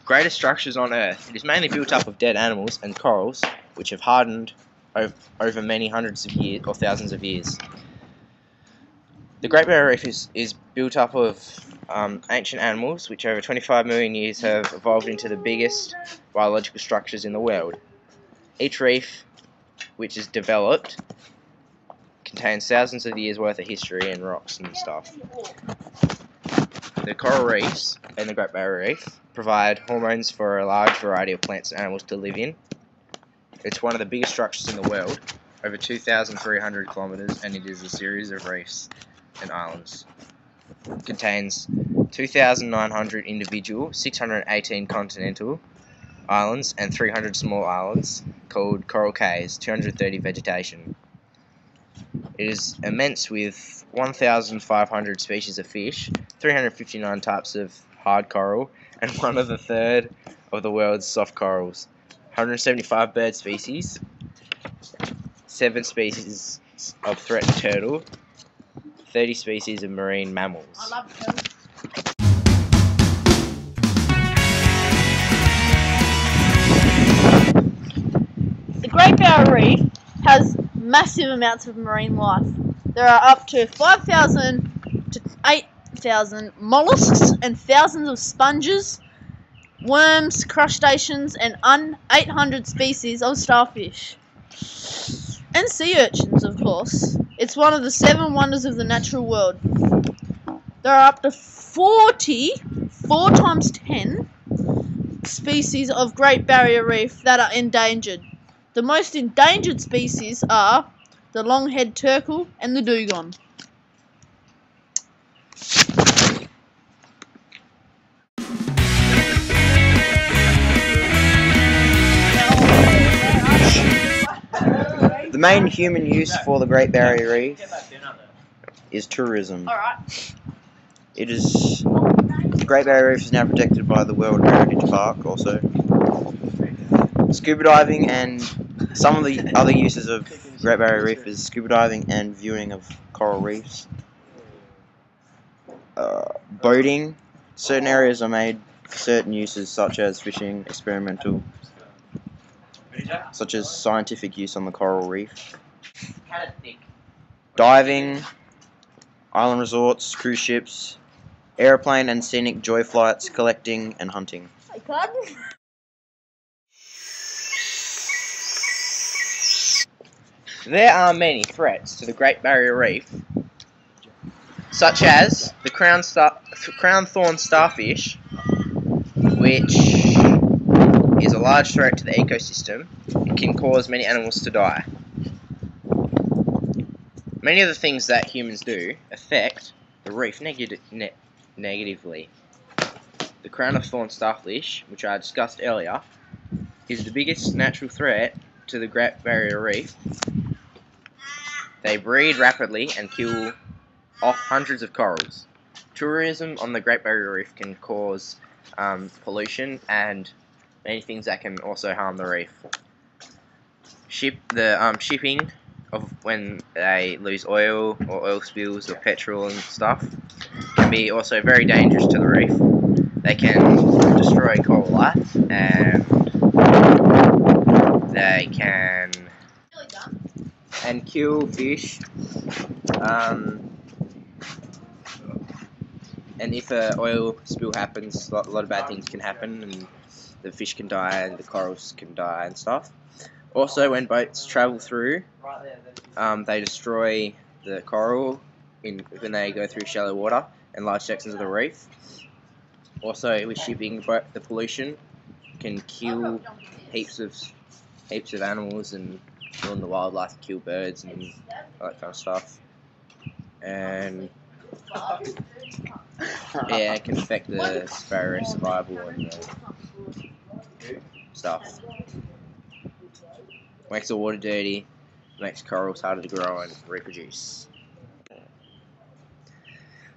greatest structures on Earth. It is mainly built up of dead animals and corals, which have hardened over many hundreds of years or thousands of years. The Great Barrier Reef is built up of ancient animals, which over 25 million years have evolved into the biggest biological structures in the world. Each reef, which is developed, contains thousands of years worth of history and rocks and stuff. The coral reefs and the Great Barrier Reef provide hormones for a large variety of plants and animals to live in. It's one of the biggest structures in the world, over 2,300 kilometers, and it is a series of reefs and islands. It contains 2,900 individual, 618 continental islands, and 300 small islands called coral cays, 230 vegetation. It is immense with 1,500 species of fish, 359 types of hard coral, and one of the third of the world's soft corals. 175 bird species, 7 species of threatened turtle, 30 species of marine mammals. I love turtles. The Great Barrier Reef has massive amounts of marine life. There are up to 5,000 to 8,000 mollusks and thousands of sponges, worms, crustaceans, and 800 species of starfish. And sea urchins, of course. It's one of the 7 wonders of the natural world. There are up to 40, 4 times 10, species of Great Barrier Reef that are endangered. The most endangered species are the long-head turtle and the dugong. The main human use for the Great Barrier Reef is tourism. The Great Barrier Reef is now protected by the World Heritage Park also. Scuba diving and some of the other uses of Great Barrier Reef is scuba diving and viewing of coral reefs. Boating. Certain areas are made for certain uses such as fishing, experimental, such as scientific use on the coral reef. Diving, island resorts, cruise ships, airplane and scenic joy flights, collecting and hunting. There are many threats to the Great Barrier Reef, such as the crown thorn starfish, which is a large threat to the ecosystem. It can cause many animals to die. Many of the things that humans do affect the reef negatively. The crown of thorn starfish, which I discussed earlier, is the biggest natural threat to the Great Barrier Reef. They breed rapidly and kill off hundreds of corals. Tourism on the Great Barrier Reef can cause pollution and many things that can also harm the reef. Shipping of when they lose oil or oil spills or petrol and stuff can be also very dangerous to the reef. They can destroy coral life and they can kill fish. And if an oil spill happens, a lot of bad things can happen, and the fish can die, and the corals can die, and stuff. Also, when boats travel through, they destroy the coral when they go through shallow water and large sections of the reef. Also, with shipping, the pollution can kill heaps of animals and ruin the wildlife, kill birds and all that kind of stuff. And yeah, it can affect the barrier reef survival and stuff. Makes the water dirty, makes corals harder to grow and reproduce.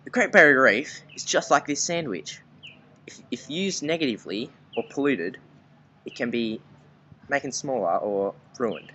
The Great Barrier Reef is just like this sandwich. If used negatively or polluted, it can be making smaller or ruined.